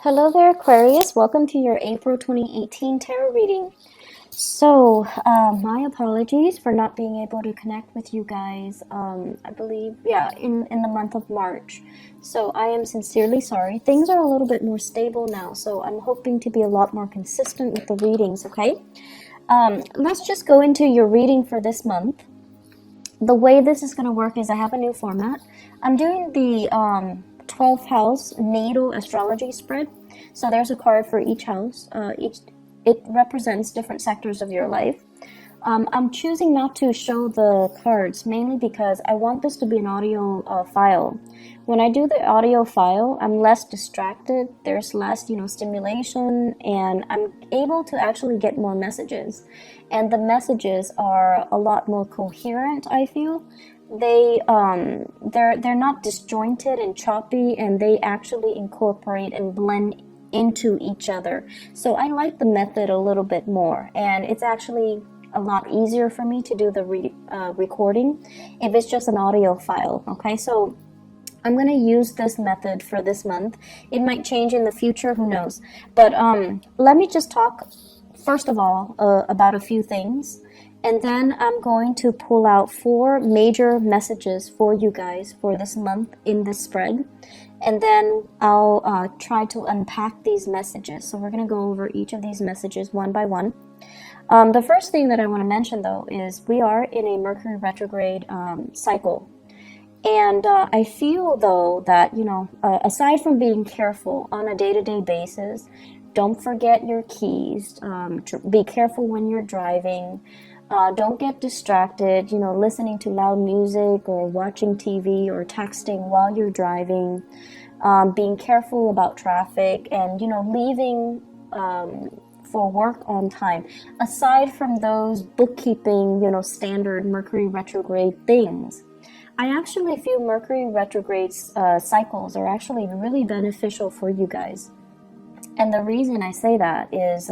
Hello there, Aquarius. Welcome to your April 2018 tarot reading. So, my apologies for not being able to connect with you guys, I believe, in the month of March. So, I am sincerely sorry. Things are a little bit more stable now, so I'm hoping to be a lot more consistent with the readings, okay? Let's just go into your reading for this month. The way this is going to work is I have a new format. I'm doing the 12th house natal astrology spread. So there's a card for each house. It represents different sectors of your life. I'm choosing not to show the cards mainly because I want this to be an audio file. When I do the audio file, I'm less distracted. There's less, stimulation, and I'm able to actually get more messages. And the messages are a lot more coherent, I feel. They're not disjointed and choppy, and they actually incorporate and blend into each other. So I like the method a little bit more, and it's actually a lot easier for me to do the recording if it's just an audio file. Okay, so I'm going to use this method for this month. It might change in the future, who knows. But let me just talk first of all about a few things, and then I'm going to pull out 4 major messages for you guys for this month in this spread, and then I'll try to unpack these messages. So we're going to go over each of these messages one by one. The first thing that I want to mention, though, is we are in a Mercury retrograde cycle. And I feel, though, that, aside from being careful on a day-to-day basis, don't forget your keys, be careful when you're driving, don't get distracted, listening to loud music or watching TV or texting while you're driving, being careful about traffic, and, leaving for work on time. Aside from those bookkeeping, standard Mercury retrograde things, I actually feel Mercury retrograde cycles are actually really beneficial for you guys. And the reason I say that is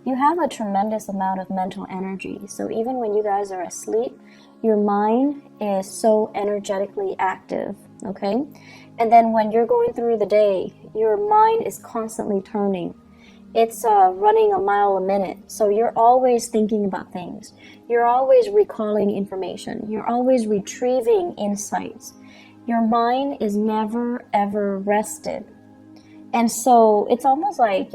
you have a tremendous amount of mental energy. So even when you guys are asleep, your mind is so energetically active, okay? And then when you're going through the day, your mind is constantly turning. It's running a mile a minute. So you're always thinking about things. You're always recalling information. You're always retrieving insights. Your mind is never, ever rested. And so it's almost like,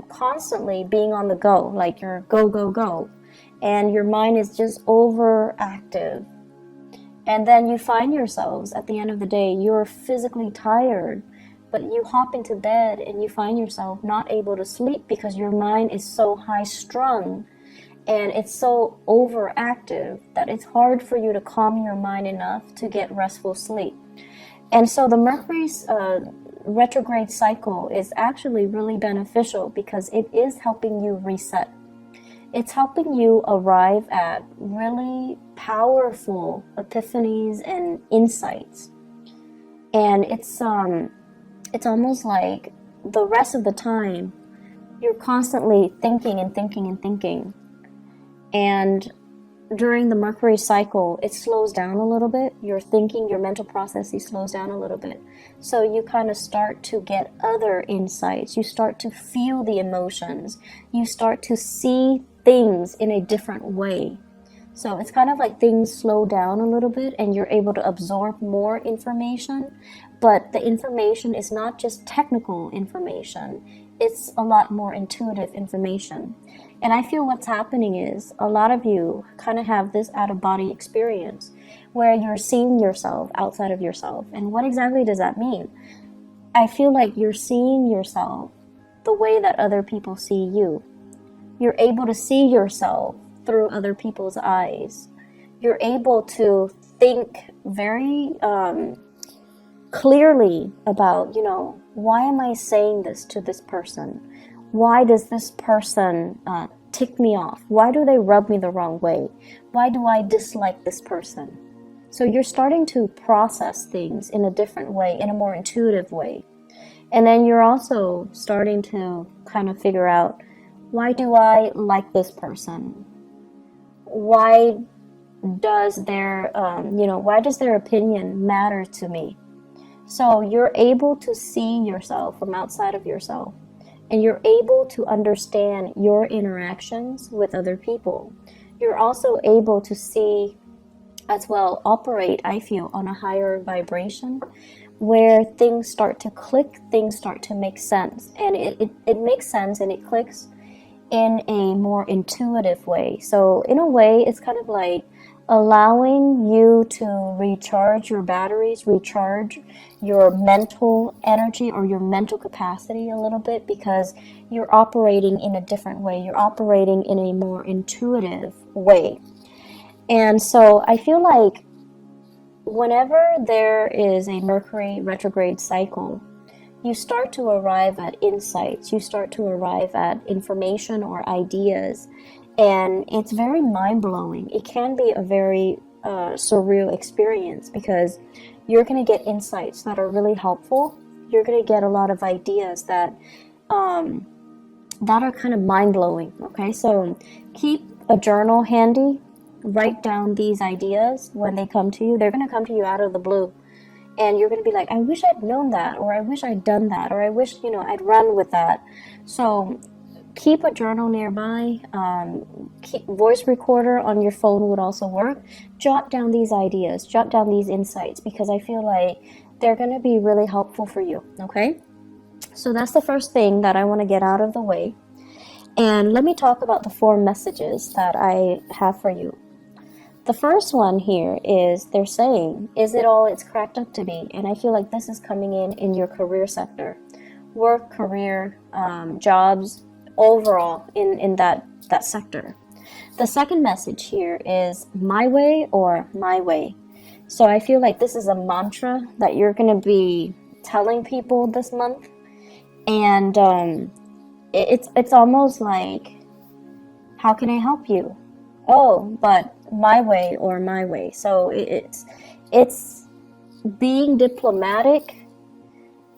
constantly being on the go, like you're go, go, go. And your mind is just overactive. And then you find yourselves at the end of the day, you're physically tired, but you hop into bed and you find yourself not able to sleep because your mind is so high strung and it's so overactive that it's hard for you to calm your mind enough to get restful sleep. And so the Mercury's retrograde cycle is actually really beneficial because it is helping you reset. It's helping you arrive at really powerful epiphanies and insights. And it's almost like the rest of the time you're constantly thinking and thinking and thinking. And during the Mercury cycle, it slows down a little bit. Your thinking, your mental processes slows down a little bit. So you kind of start to get other insights. You start to feel the emotions. You start to see things in a different way. So it's kind of like things slow down a little bit and you're able to absorb more information. But the information is not just technical information. It's a lot more intuitive information. And I feel what's happening is a lot of you kind of have this out-of-body experience where you're seeing yourself outside of yourself. And what exactly does that mean? I feel like you're seeing yourself the way that other people see you. You're able to see yourself through other people's eyes. You're able to think very clearly about, why am I saying this to this person? Why does this person tick me off? Why do they rub me the wrong way? Why do I dislike this person? So you're starting to process things in a different way, in a more intuitive way. And then you're also starting to kind of figure out, why do I like this person? Why does their opinion matter to me? So you're able to see yourself from outside of yourself, and you're able to understand your interactions with other people. You're also able to see as well, operate, I feel, on a higher vibration where things start to click, things start to make sense. And it makes sense and it clicks in a more intuitive way. So in a way, it's kind of like allowing you to recharge your batteries, recharge your mental energy or your mental capacity a little bit, because you're operating in a different way. You're operating in a more intuitive way. And so I feel like whenever there is a Mercury retrograde cycle, you start to arrive at insights, you start to arrive at information or ideas, and it's very mind-blowing. It can be a very surreal experience, because you're going to get insights that are really helpful. You're going to get a lot of ideas that are kind of mind-blowing. Okay, so keep a journal handy. Write down these ideas when they come to you. They're going to come to you out of the blue, and you're going to be like, I wish I'd known that, or I wish I'd done that, or I wish, I'd run with that. So keep a journal nearby. Keep voice recorder on your phone would also work. Jot down these ideas, jot down these insights, because I feel like they're going to be really helpful for you. Okay, so that's the first thing that I want to get out of the way. And let me talk about the 4 messages that I have for you. The first one here is, they're saying, is it all it's cracked up to be? And I feel like this is coming in your career sector. Work, career, jobs, overall in that sector. The second message here is my way or my way. So I feel like this is a mantra that you're going to be telling people this month. And it's almost like, how can I help you? Oh, but my way or my way. So it's being diplomatic,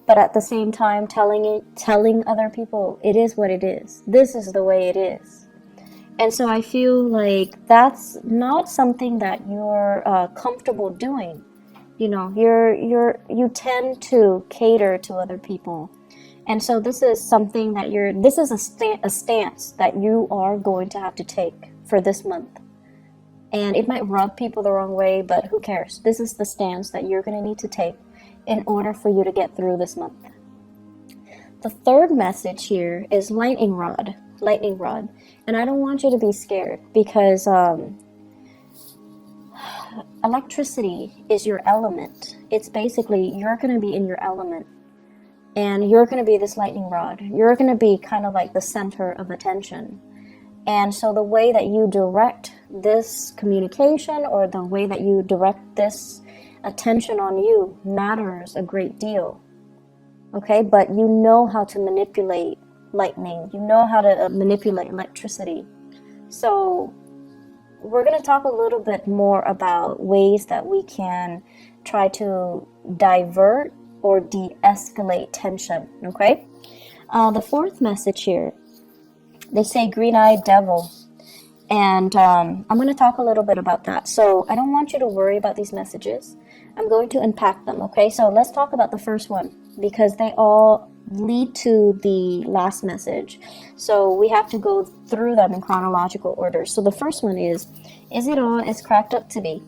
but at the same time telling other people it is what it is. This is the way it is. And so I feel like that's not something that you're comfortable doing. You tend to cater to other people. And so this is something that this is a stance that you are going to have to take for this month. And it might rub people the wrong way, but who cares? This is the stance that you're going to need to take in order for you to get through this month. The third message here is lightning rod. And I don't want you to be scared, because electricity is your element. It's basically, you're going to be in your element. And you're going to be this lightning rod. You're going to be kind of like the center of attention. And so the way that you direct this communication, or the way that you direct this attention on you, matters a great deal. Okay, but you know how to manipulate lightning. You know how to manipulate electricity. So we're going to talk a little bit more about ways that we can try to divert or de-escalate tension. Okay, the fourth message here, they say green-eyed devil. And I'm going to talk a little bit about that. So I don't want you to worry about these messages. I'm going to unpack them, okay? So let's talk about the first one, because they all lead to the last message. So we have to go through them in chronological order. So the first one is it all it's cracked up to be?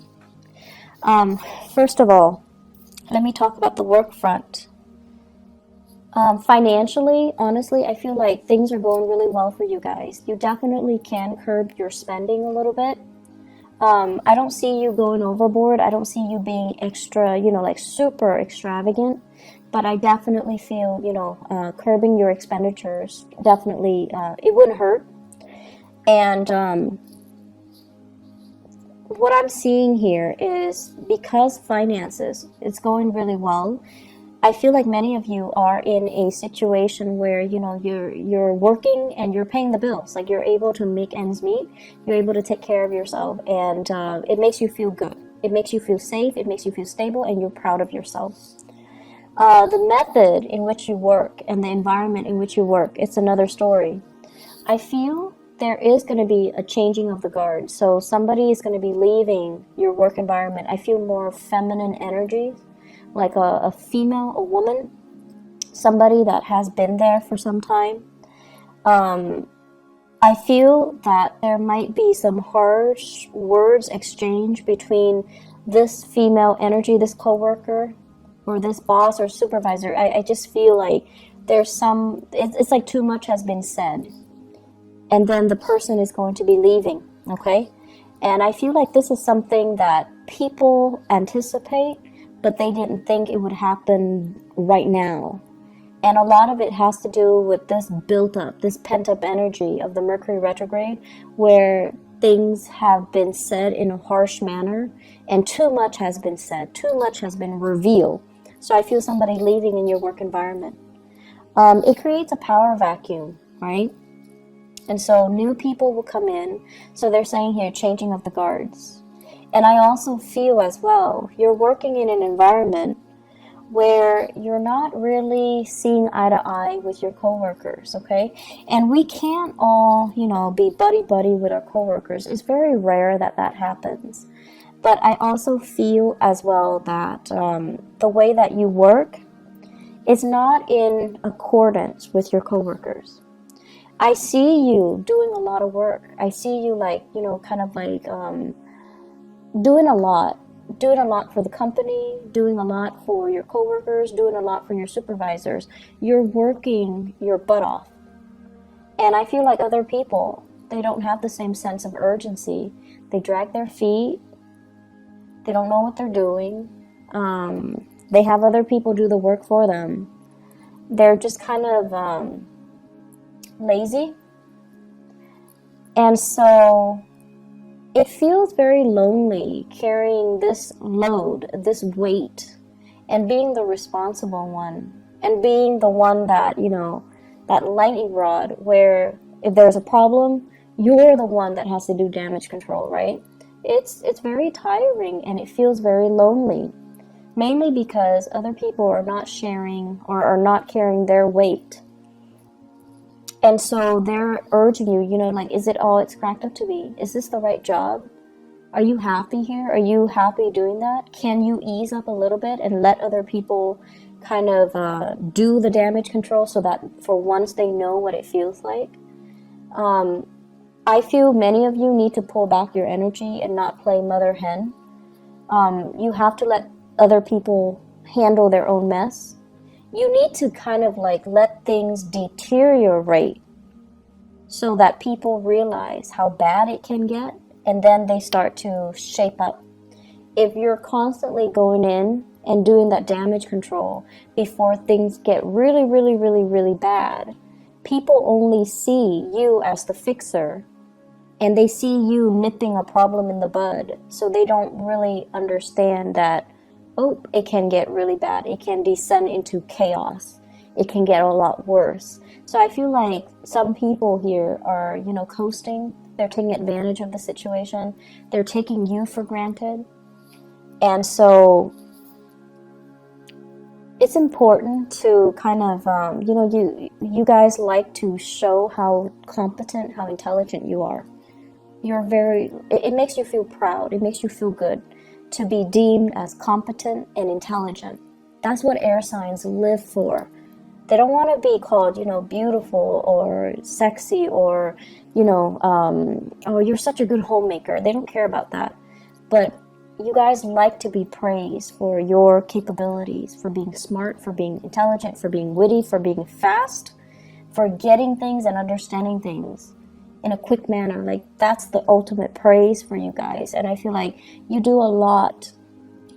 First of all, let me talk about the work front. Financially, honestly, I feel like things are going really well for you guys. You definitely can curb your spending a little bit. I don't see you going overboard. I don't see you being extra, like super extravagant. But I definitely feel, curbing your expenditures, definitely, it wouldn't hurt. And what I'm seeing here is, because finances, it's going really well, I feel like many of you are in a situation where, you're working and you're paying the bills. Like, you're able to make ends meet. You're able to take care of yourself. And it makes you feel good. It makes you feel safe. It makes you feel stable. And you're proud of yourself. The method in which you work and the environment in which you work, it's another story. I feel there is going to be a changing of the guard. So somebody is going to be leaving your work environment. I feel more feminine energy. like a female, a woman, somebody that has been there for some time. I feel that there might be some harsh words exchanged between this female energy, this coworker, or this boss or supervisor. I just feel like there's it's like too much has been said. And then the person is going to be leaving, okay? And I feel like this is something that people anticipate, but they didn't think it would happen right now. And a lot of it has to do with this built up, this pent up energy of the Mercury retrograde, where things have been said in a harsh manner and too much has been said, too much has been revealed. So I feel somebody leaving in your work environment. It creates a power vacuum, right? And so new people will come in. So they're saying here, changing of the guards. And I also feel as well, you're working in an environment where you're not really seeing eye to eye with your coworkers, okay? And we can't all, be buddy-buddy with our coworkers. It's very rare that that happens. But I also feel as well that the way that you work is not in accordance with your coworkers. I see you doing a lot of work. I see you doing a lot for the company, doing a lot for your coworkers, doing a lot for your supervisors. You're working your butt off. And I feel like other people, they don't have the same sense of urgency. They drag their feet. They don't know what they're doing. They have other people do the work for them. They're just kind of lazy. And so it feels very lonely carrying this load, this weight, and being the responsible one, and being the one that, that lightning rod where if there's a problem, you're the one that has to do damage control, right? It's very tiring and it feels very lonely, mainly because other people are not sharing or are not carrying their weight. And so they're urging you, is it all it's cracked up to be? Is this the right job? Are you happy here? Are you happy doing that? Can you ease up a little bit and let other people kind of do the damage control so that for once they know what it feels like? I feel many of you need to pull back your energy and not play mother hen. You have to let other people handle their own mess. You need to kind of let things deteriorate so that people realize how bad it can get, and then they start to shape up. If you're constantly going in and doing that damage control before things get really, really, really, really bad, people only see you as the fixer, and they see you nipping a problem in the bud, so they don't really understand that it can get really bad. It can descend into chaos. It can get a lot worse. So I feel like some people here are, coasting. They're taking advantage of the situation. They're taking you for granted. And so it's important to kind of, you guys like to show how competent, how intelligent you are. It makes you feel proud. It makes you feel good to be deemed as competent and intelligent. That's what air signs live for. They don't want to be called, beautiful or sexy or, oh, you're such a good homemaker. They don't care about that. But you guys like to be praised for your capabilities, for being smart, for being intelligent, for being witty, for being fast, for getting things and understanding things in a quick manner. That's the ultimate praise for you guys. And I feel like you do a lot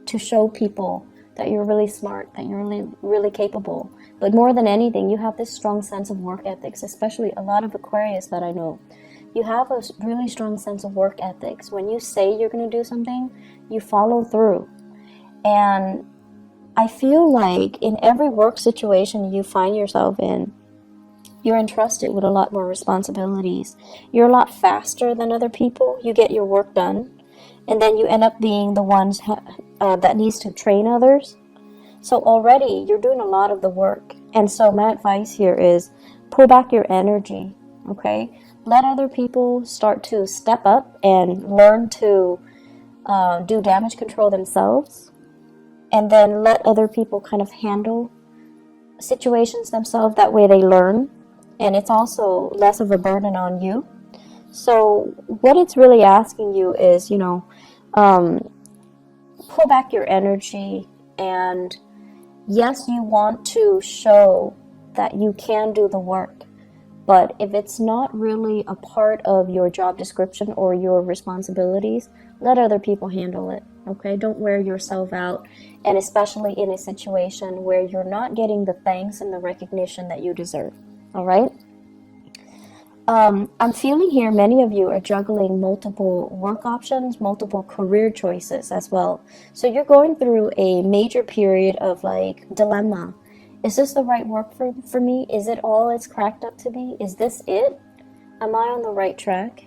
to show people that you're really smart, that you're really, really capable. But more than anything, you have this strong sense of work ethics, especially a lot of Aquarius that I know. You have a really strong sense of work ethics. When you say you're going to do something, you follow through. And I feel like in every work situation you find yourself in, you're entrusted with a lot more responsibilities. You're a lot faster than other people. You get your work done. And then you end up being the ones that needs to train others. So already you're doing a lot of the work. And so my advice here is pull back your energy, okay? Let other people start to step up and learn to do damage control themselves. and then let other people kind of handle situations themselves. That way they learn, and it's also less of a burden on you. So what it's really asking you is, pull back your energy, and yes, you want to show that you can do the work, but if it's not really a part of your job description or your responsibilities, let other people handle it, okay? Don't wear yourself out, and especially in a situation where you're not getting the thanks and the recognition that you deserve, all right? I'm feeling here many of you are juggling multiple work options, multiple career choices as well. So you're going through a major period of like dilemma. Is this the right work for me? Is it all it's cracked up to be? Is this it? Am I on the right track?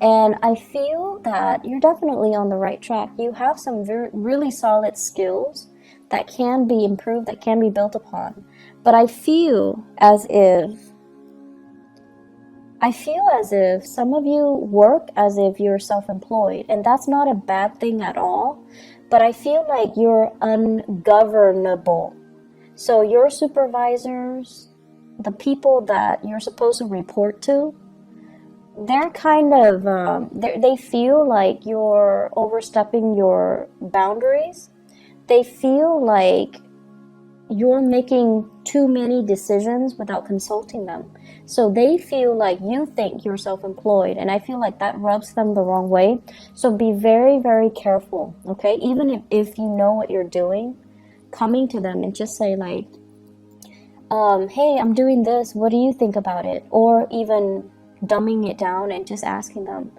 And I feel that you're definitely on the right track. You have some really solid skills that can be improved, that can be built upon. But I feel as if some of you work as if you're self-employed, and that's not a bad thing at all, but I feel like you're ungovernable. So your supervisors, the people that you're supposed to report to, they're kind of, they feel like you're overstepping your boundaries. They feel like you're making too many decisions without consulting them. So they feel like you think you're self-employed, and I feel like that rubs them the wrong way. So be very, very careful, okay? Even if you know what you're doing, coming to them and just say like, hey, I'm doing this, what do you think about it? Or even dumbing it down and just asking them,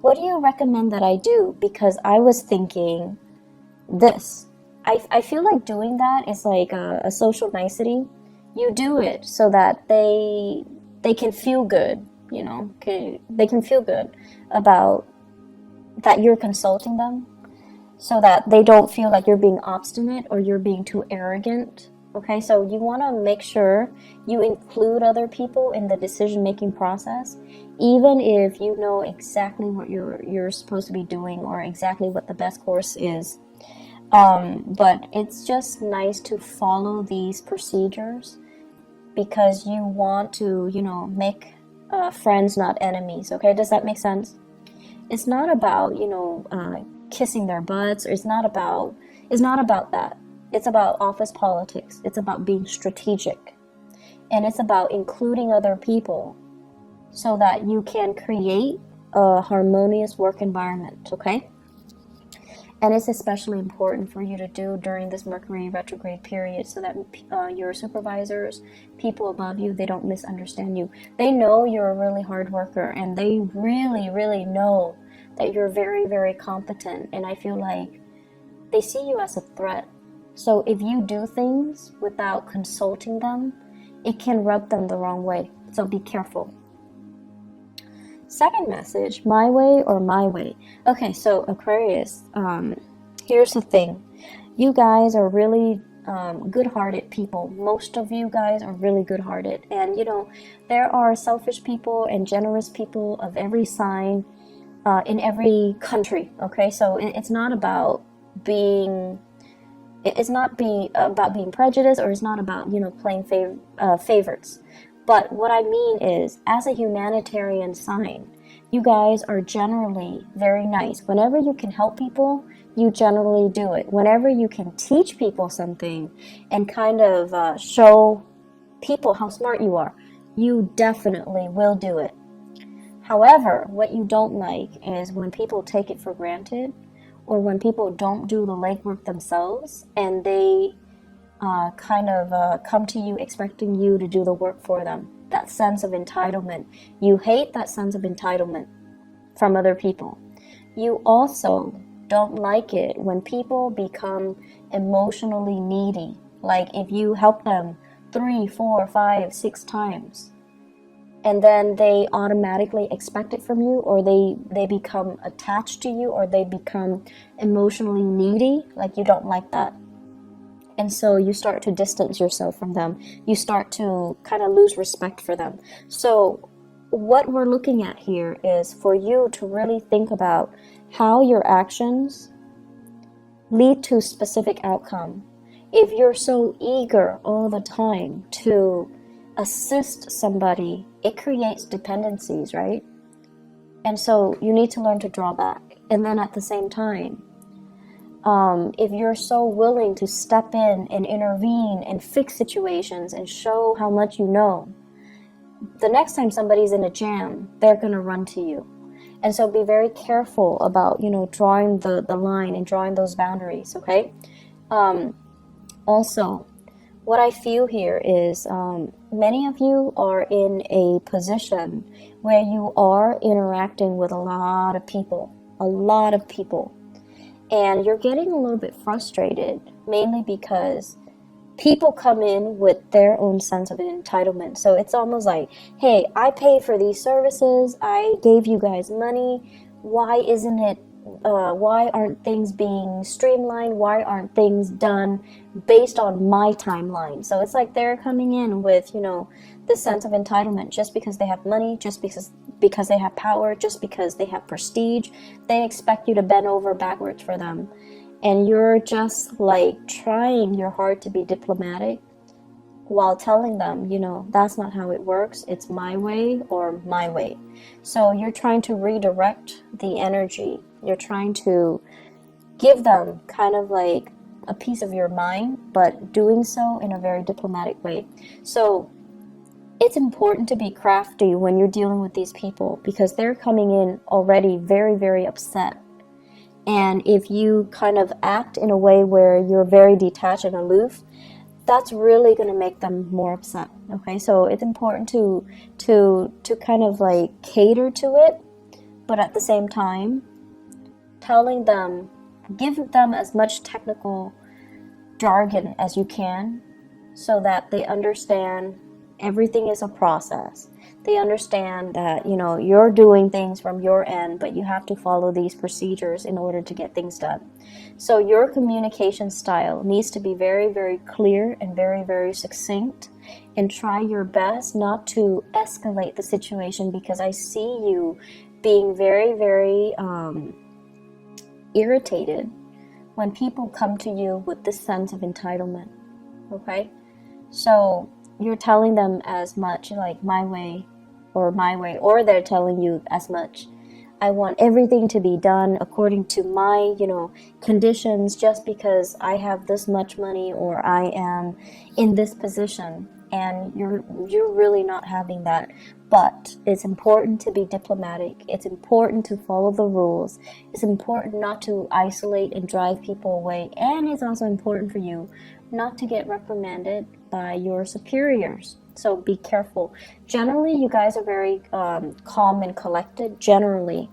what do you recommend that I do? Because I was thinking this. I feel like doing that is like a social nicety. You do it so that they can feel good, they can feel good about that you're consulting them, so that they don't feel like you're being obstinate or you're being too arrogant. Okay, so you want to make sure you include other people in the decision-making process, even if you know exactly what you're supposed to be doing or exactly what the best course is. But it's just nice to follow these procedures because you want to, make friends, not enemies. Okay, does that make sense? It's not about, kissing their butts. Or it's not about that. It's about office politics. It's about being strategic. And it's about including other people so that you can create a harmonious work environment, okay? And it's especially important for you to do during this Mercury retrograde period so that your supervisors, people above you, they don't misunderstand you. They know you're a really hard worker, and they really, really know that you're very, very competent. And I feel like they see you as a threat. So if you do things without consulting them, it can rub them the wrong way. So be careful. Second message, my way or my way. Okay, so Aquarius, here's the thing. You guys are really good-hearted people. Most of you guys are really good-hearted. And, there are selfish people and generous people of every sign in every country, okay? So it's not about being prejudiced, or it's not about, playing favorites. But what I mean is, as a humanitarian sign, you guys are generally very nice. Whenever you can help people, you generally do it. Whenever you can teach people something and kind of show people how smart you are, you definitely will do it. However, what you don't like is when people take it for granted, or when people don't do the legwork themselves and they come to you expecting you to do the work for them. That sense of entitlement. You hate that sense of entitlement from other people. You also don't like it when people become emotionally needy. Like if you help them 3, 4, 5, 6 times, and then they automatically expect it from you, or they become attached to you, or they become emotionally needy. Like you don't like that. And so you start to distance yourself from them. You start to kind of lose respect for them. So what we're looking at here is for you to really think about how your actions lead to specific outcome. If you're so eager all the time to assist somebody, it creates dependencies, right? And so you need to learn to draw back. And then at the same time, if you're so willing to step in and intervene and fix situations and show how much you know, the next time somebody's in a jam, they're going to run to you. And so be very careful about, drawing the line and drawing those boundaries, okay? Also, what I feel here is many of you are in a position where you are interacting with a lot of people, and you're getting a little bit frustrated, mainly because people come in with their own sense of entitlement. So it's almost like, hey, I paid for these services, I gave you guys money, why aren't things being streamlined? Why aren't things done based on my timeline? So it's like they're coming in with, this sense of entitlement just because they have money, just because they have power, just because they have prestige. They expect you to bend over backwards for them. And you're just like trying your hard to be diplomatic while telling them, that's not how it works. It's my way or my way. So you're trying to redirect the energy. You're trying to give them kind of like a piece of your mind, but doing so in a very diplomatic way. So it's important to be crafty when you're dealing with these people, because they're coming in already very, very upset. And if you kind of act in a way where you're very detached and aloof, that's really going to make them more upset. Okay, so it's important to kind of like cater to it, but at the same time, telling them, give them as much technical jargon as you can, so that they understand everything is a process. They understand that, you're doing things from your end, but you have to follow these procedures in order to get things done. So your communication style needs to be very, very clear and very, very succinct, and try your best not to escalate the situation, because I see you being very, very irritated when people come to you with this sense of entitlement, okay? So you're telling them as much like my way, or they're telling you as much, I want everything to be done according to my, conditions, just because I have this much money or I am in this position. And you're really not having that. But it's important to be diplomatic. It's important to follow the rules. It's important not to isolate and drive people away. And it's also important for you not to get reprimanded by your superiors. So be careful. Generally, you guys are very calm and collected, generally.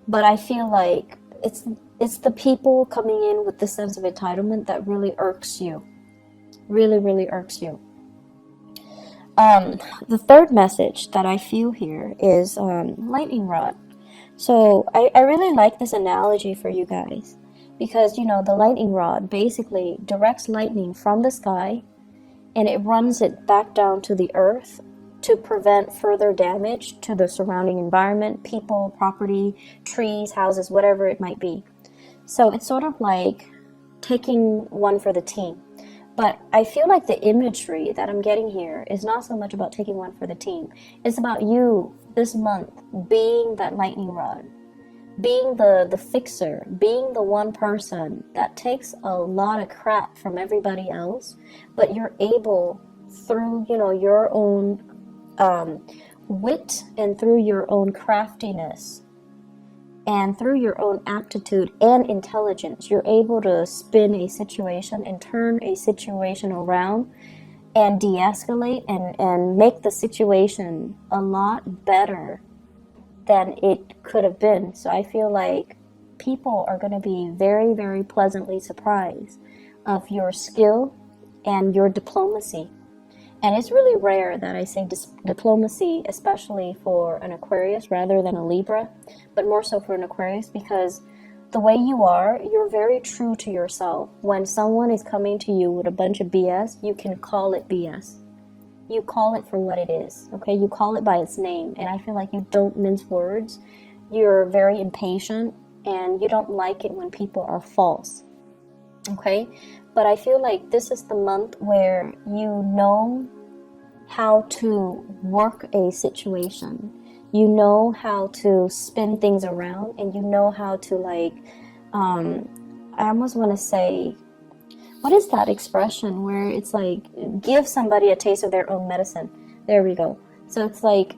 But I feel like it's the people coming in with the sense of entitlement that really irks you. Really, really irks you. The third message that I feel here is lightning rod. So I really like this analogy for you guys, because the lightning rod basically directs lightning from the sky, and it runs it back down to the earth to prevent further damage to the surrounding environment, people, property, trees, houses, whatever it might be. So it's sort of like taking one for the team. But I feel like the imagery that I'm getting here is not so much about taking one for the team. It's about you this month being that lightning rod, being the fixer, being the one person that takes a lot of crap from everybody else, but you're able, through your own wit and through your own craftiness and through your own aptitude and intelligence, you're able to spin a situation and turn a situation around and de-escalate and make the situation a lot better than it could have been. So I feel like people are going to be very, very pleasantly surprised of your skill and your diplomacy. And it's really rare that I say diplomacy, especially for an Aquarius rather than a Libra, but more so for an Aquarius, because the way you are, you're very true to yourself. When someone is coming to you with a bunch of BS, you can call it BS. You call it for what it is, okay? You call it by its name, and I feel like you don't mince words. You're very impatient, and you don't like it when people are false. okay? But I feel like this is the month where you know how to work a situation. You know how to spin things around, and you know how to, like, I almost want to say, what is that expression where it's like, give somebody a taste of their own medicine? There we go. So it's like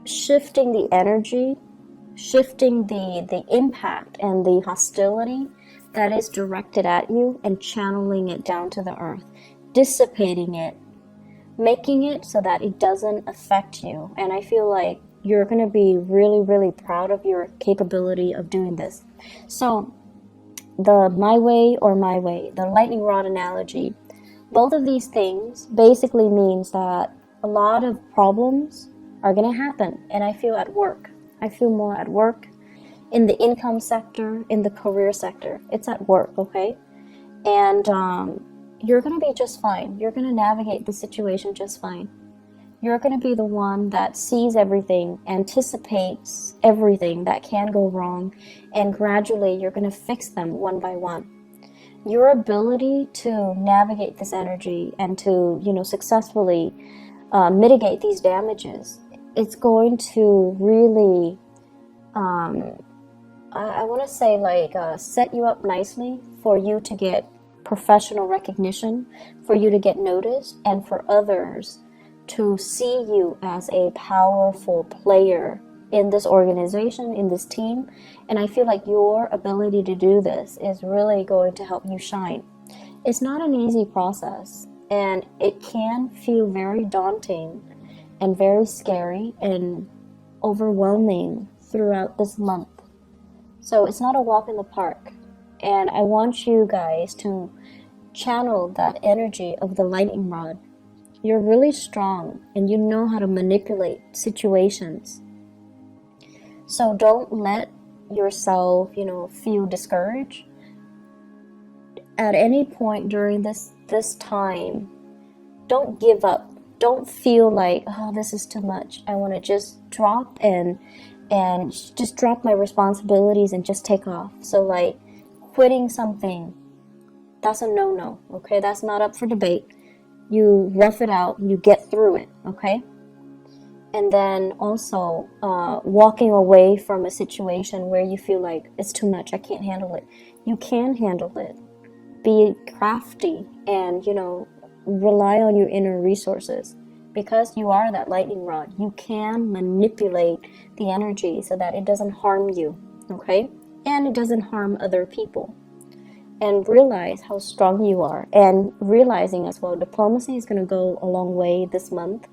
shifting the energy, shifting the impact and the hostility that is directed at you, and channeling it down to the earth, dissipating it, making it so that it doesn't affect you. And I feel like you're going to be really, really proud of your capability of doing this. So the my way or my way, the lightning rod analogy, both of these things basically means that a lot of problems are going to happen. And I feel at work. I feel more at work, in the income sector, in the career sector. It's at work, okay? And you're going to be just fine. You're going to navigate the situation just fine. You're going to be the one that sees everything, anticipates everything that can go wrong, and gradually you're going to fix them one by one. Your ability to navigate this energy and to, successfully mitigate these damages, it's going to really, I want to say, like, set you up nicely for you to get professional recognition, for you to get noticed, and for others to see you as a powerful player in this organization, in this team. And I feel like your ability to do this is really going to help you shine. It's not an easy process, and it can feel very daunting and very scary and overwhelming throughout this month. So it's not a walk in the park. And I want you guys to channel that energy of the lightning rod. You're really strong, and you know how to manipulate situations. So don't let yourself, feel discouraged. At any point during this time, don't give up. Don't feel like, oh, this is too much. I want to just drop and just drop my responsibilities and just take off. So, like, quitting something, that's a no-no, okay? That's not up for debate. You rough it out, you get through it, okay? And then also walking away from a situation where you feel like it's too much, I can't handle it. You can handle it. Be crafty and, rely on your inner resources. Because you are that lightning rod, you can manipulate the energy so that it doesn't harm you, okay? And it doesn't harm other people. And realize how strong you are. And realizing as well, diplomacy is going to go a long way this month.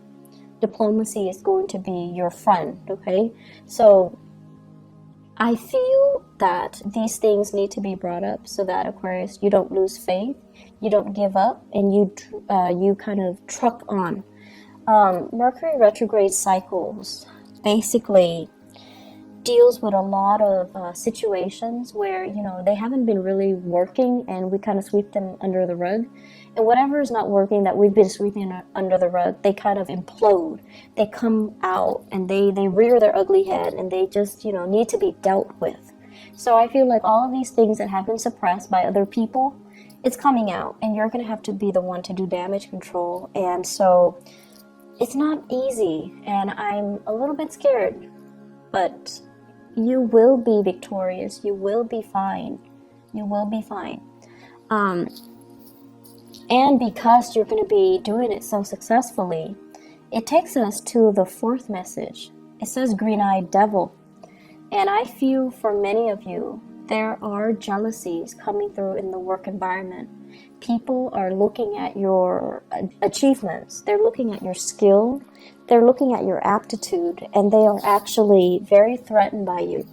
Diplomacy is going to be your friend, okay? So I feel that these things need to be brought up so that, Aquarius, you don't lose faith, you don't give up, and you kind of truck on. Mercury retrograde cycles basically deals with a lot of situations where, they haven't been really working, and we kind of sweep them under the rug. And whatever is not working that we've been sweeping under the rug, they kind of implode. They come out and they rear their ugly head, and they just, need to be dealt with. So I feel like all of these things that have been suppressed by other people, it's coming out, and you're going to have to be the one to do damage control. And so it's not easy, and I'm a little bit scared, but you will be victorious. You will be fine. You will be fine. And because you're going to be doing it so successfully, it takes us to the fourth message. It says green-eyed devil. And I feel for many of you, there are jealousies coming through in the work environment. People are looking at your achievements. They're looking at your skill. They're looking at your aptitude, and they are actually very threatened by you.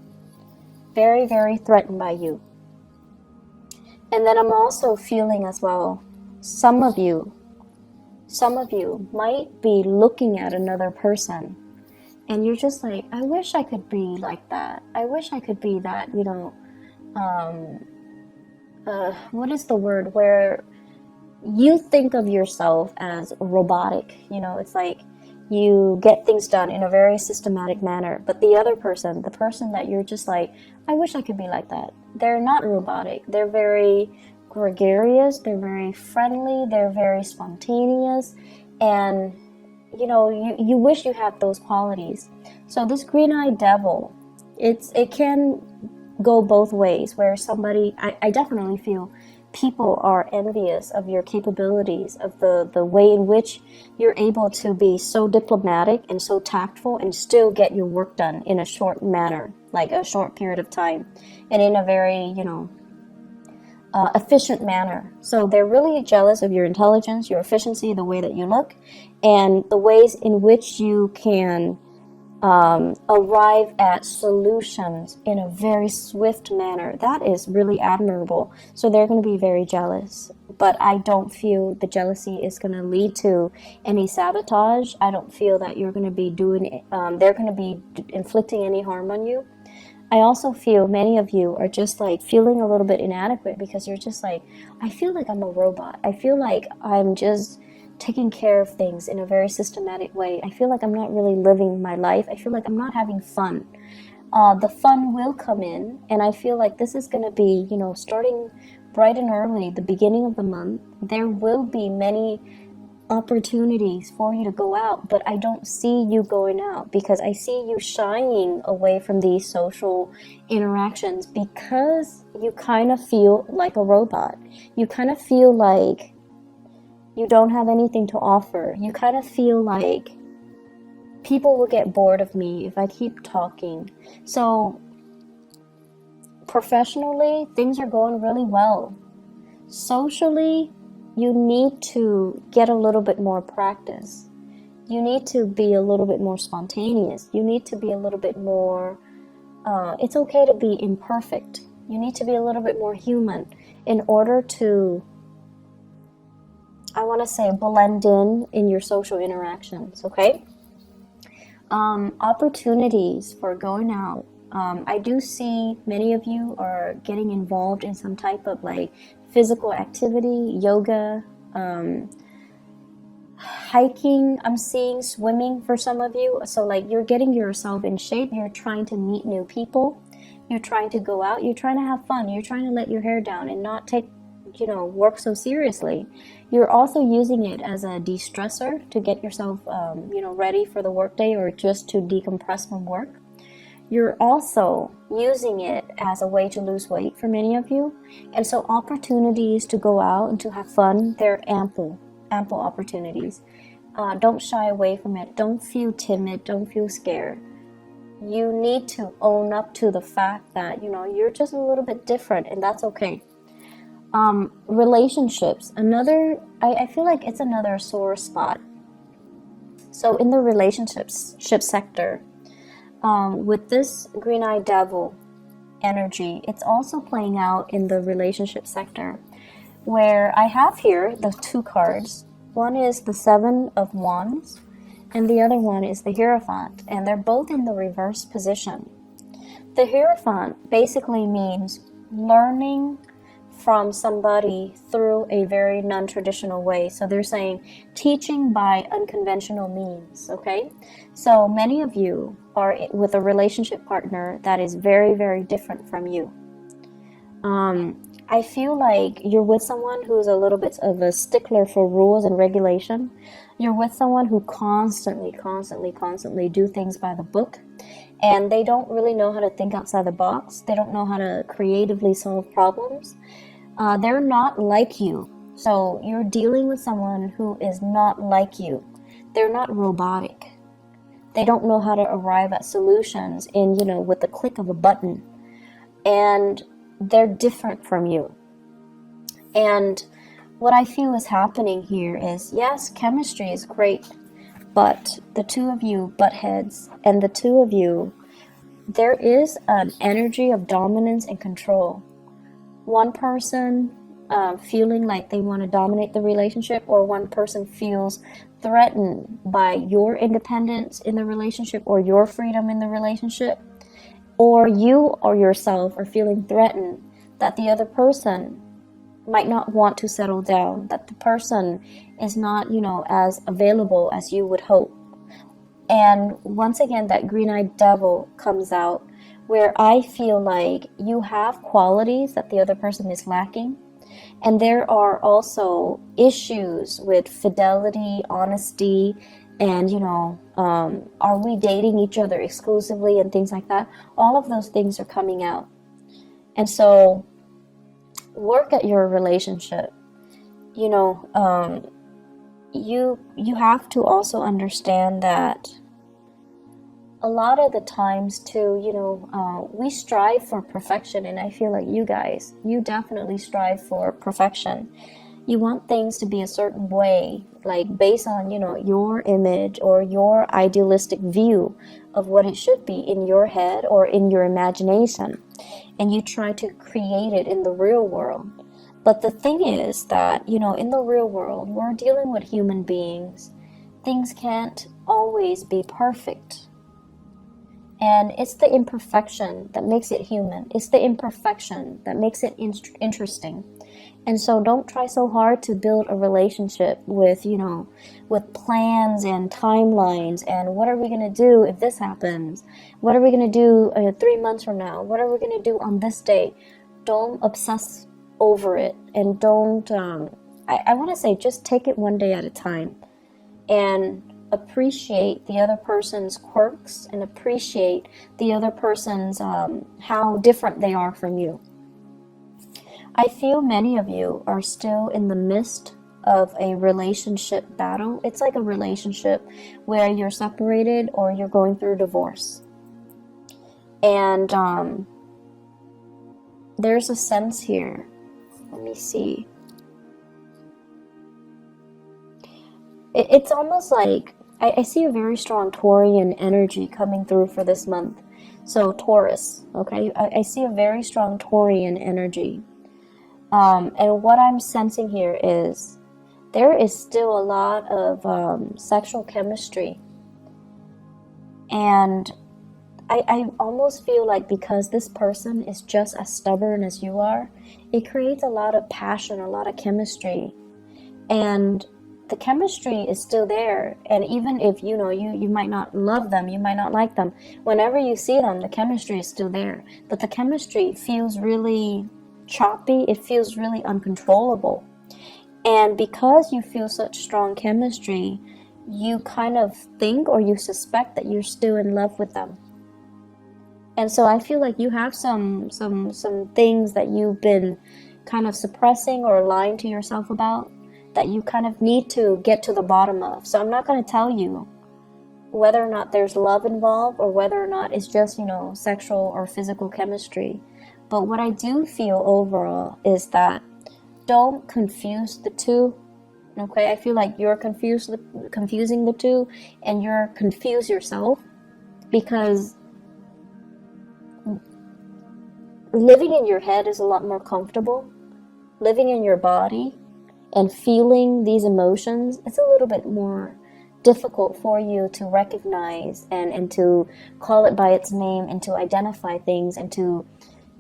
Very, very threatened by you. And then I'm also feeling as well, some of you might be looking at another person, and you're just like, I wish I could be like that. I wish I could be that, what is the word, where you think of yourself as robotic. It's like you get things done in a very systematic manner, but the other person, the person that you're just like, I wish I could be like that. They're not robotic. They're very gregarious. They're very friendly. They're very spontaneous. And, you know, you wish you had those qualities. So this green-eyed devil, it can go both ways, where somebody, I definitely feel people are envious of your capabilities, of the way in which you're able to be so diplomatic and so tactful and still get your work done in a short manner, like a short period of time, and in a very, you know, efficient manner. So they're really jealous of your intelligence, your efficiency, the way that you look, and the ways in which you can arrive at solutions in a very swift manner. That is really admirable. So they're going to be very jealous. But I don't feel the jealousy is going to lead to any sabotage. I don't feel that you're going to be doing, they're going to be inflicting any harm on you. I also feel many of you are just like feeling a little bit inadequate because you're just like, I feel like I'm a robot. I feel like I'm just taking care of things in a very systematic way. I feel like I'm not really living my life. I feel like I'm not having fun. The fun will come in, and I feel like this is going to be, you know, starting bright and early, the beginning of the month. There will be many opportunities for you to go out, but I don't see you going out because I see you shying away from these social interactions because you kind of feel like a robot. You kind of feel like you don't have anything to offer. You kind of feel like people will get bored of me if I keep talking. So professionally, things are going really well. Socially, you need to get a little bit more practice. You need to be a little bit more spontaneous. You need to be a little bit more, it's okay to be imperfect. You need to be a little bit more human in order to, I want to say, blend in your social interactions, okay? Opportunities for going out. I do see many of you are getting involved in some type of like physical activity, yoga, hiking. I'm seeing swimming for some of you. So like you're getting yourself in shape. You're trying to meet new people. You're trying to go out. You're trying to have fun. You're trying to let your hair down and not take, you know, work so seriously. You're also using it as a de-stressor to get yourself, you know, ready for the workday or just to decompress from work. You're also using it as a way to lose weight for many of you. And so opportunities to go out and to have fun, they're ample opportunities. Don't shy away from it. Don't feel timid. Don't feel scared. You need to own up to the fact that, you know, you're just a little bit different, and that's okay. Relationships, I feel like it's another sore spot. So in the relationships sector, with this green-eyed devil energy, it's also playing out in the relationship sector, where I have here the two cards. One is the Seven of Wands, and the other one is the Hierophant, and they're both in the reverse position. The Hierophant basically means learning from somebody through a very non-traditional way. So they're saying teaching by unconventional means, okay? So many of you are with a relationship partner that is very, very different from you. I feel like you're with someone who's a little bit of a stickler for rules and regulation. You're with someone who constantly do things by the book, and they don't really know how to think outside the box. They don't know how to creatively solve problems. They're not like you. So you're dealing with someone who is not like you. They're not robotic. They don't know how to arrive at solutions in, you know, with the click of a button. And they're different from you. And what I feel is happening here is, yes, chemistry is great, but the two of you butt heads, and the two of you, there is an energy of dominance and control. One person feeling like they want to dominate the relationship, or one person feels threatened by your independence in the relationship or your freedom in the relationship, or you or yourself are feeling threatened that the other person might not want to settle down, that the person is not, you know, as available as you would hope. And once again, that green-eyed devil comes out, where I feel like you have qualities that the other person is lacking. And there are also issues with fidelity, honesty, and, are we dating each other exclusively and things like that. All of those things are coming out. And so work at your relationship. You have to also understand that a lot of the times too, we strive for perfection, and I feel like you definitely strive for perfection. You want things to be a certain way, like based on, your image or your idealistic view of what it should be in your head or in your imagination, and you try to create it in the real world. But the thing is that, in the real world, we're dealing with human beings. Things can't always be perfect. And it's the imperfection that makes it human. It's the imperfection that makes it interesting. And so don't try so hard to build a relationship with, with plans and timelines and what are we going to do if this happens? What are we going to do 3 months from now? What are we going to do on this day? Don't obsess over it, and don't, I want to say, just take it one day at a time and appreciate the other person's quirks and appreciate the other person's, how different they are from you. I feel many of you are still in the midst of a relationship battle. It's like a relationship where you're separated or you're going through divorce. And there's a sense here. Let me see. It's almost like I see a very strong Taurian energy coming through for this month. So Taurus, okay? I see a very strong Taurian energy. And what I'm sensing here is there is still a lot of sexual chemistry. And I almost feel like because this person is just as stubborn as you are, it creates a lot of passion, a lot of chemistry. And the chemistry is still there. And even if, you might not love them, you might not like them, whenever you see them, the chemistry is still there. But the chemistry feels really choppy. It feels really uncontrollable. And because you feel such strong chemistry, you kind of think or you suspect that you're still in love with them. And so I feel like you have some things that you've been kind of suppressing or lying to yourself about that you kind of need to get to the bottom of. So I'm not going to tell you whether or not there's love involved or whether or not it's just, sexual or physical chemistry. But what I do feel overall is that don't confuse the two. Okay, I feel like you're confusing the two, and you're confused yourself, because living in your head is a lot more comfortable. Living in your body and feeling these emotions, it's a little bit more difficult for you to recognize and to call it by its name and to identify things and to,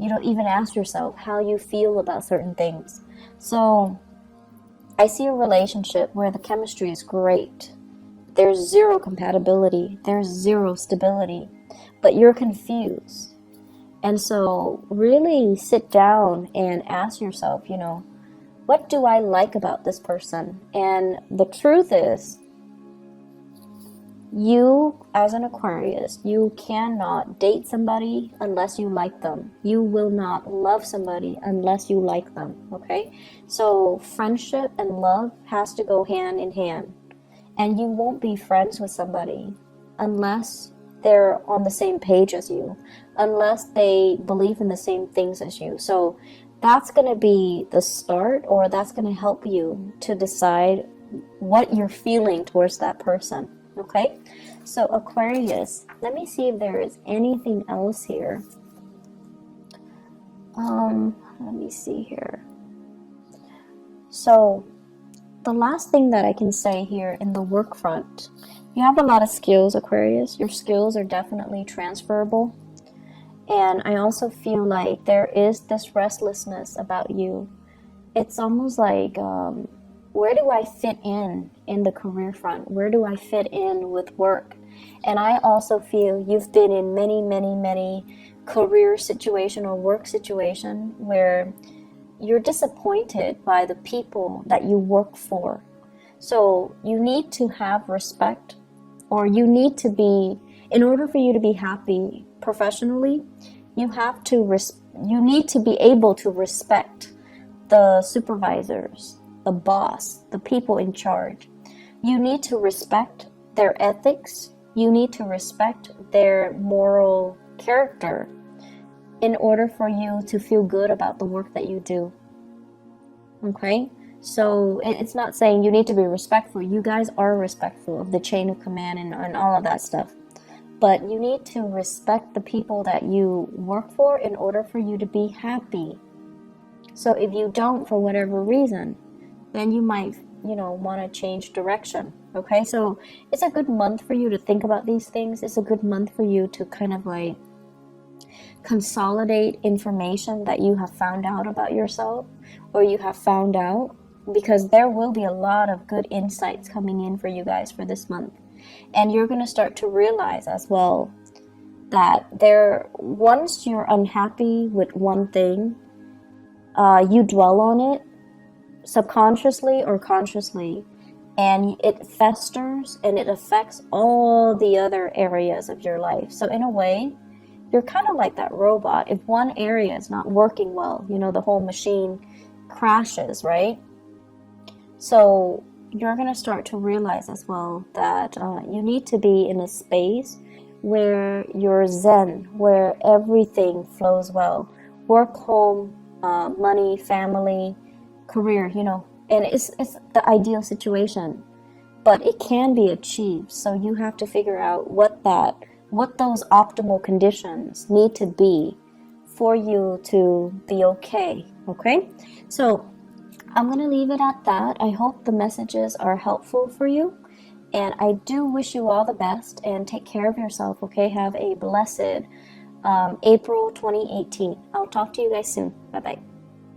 even ask yourself how you feel about certain things. So I see a relationship where the chemistry is great. There's zero compatibility. There's zero stability. But you're confused. And so really sit down and ask yourself, what do I like about this person? And the truth is, you, as an Aquarius, you cannot date somebody unless you like them. You will not love somebody unless you like them, okay? So friendship and love has to go hand in hand. And you won't be friends with somebody unless they're on the same page as you, unless they believe in the same things as you. So that's going to be the start, or that's going to help you to decide what you're feeling towards that person. Okay, so Aquarius, let me see if there is anything else here. Let me see here. So the last thing that I can say here in the work front, you have a lot of skills, Aquarius. Your skills are definitely transferable. And I also feel like there is this restlessness about you. It's almost like, where do I fit in the career front? Where do I fit in with work? And I also feel you've been in many career situation or work situation where you're disappointed by the people that you work for. So you need to have respect, or you need to be, in order for you to be happy professionally, you need to be able to respect the supervisors, the boss, the people in charge. You need to respect their ethics. You need to respect their moral character in order for you to feel good about the work that you do. Okay? So it's not saying you need to be respectful. You guys are respectful of the chain of command and all of that stuff. But you need to respect the people that you work for in order for you to be happy. So if you don't, for whatever reason, then you might, want to change direction. Okay? So it's a good month for you to think about these things. It's a good month for you to kind of like consolidate information that you have found out about yourself, or you have found out, because there will be a lot of good insights coming in for you guys for this month. And you're going to start to realize as well that once you're unhappy with one thing, you dwell on it subconsciously or consciously, and it festers and it affects all the other areas of your life. So in a way, you're kind of like that robot. If one area is not working well, the whole machine crashes, right? So you're going to start to realize as well that you need to be in a space where you're zen, where everything flows well. Work, home, money, family, career, and it's the ideal situation. But it can be achieved. So you have to figure out what those optimal conditions need to be for you to be okay. So I'm going to leave it at that. I hope the messages are helpful for you, and I do wish you all the best, and take care of yourself. Have a blessed April 2018. I'll talk to you guys soon. Bye bye.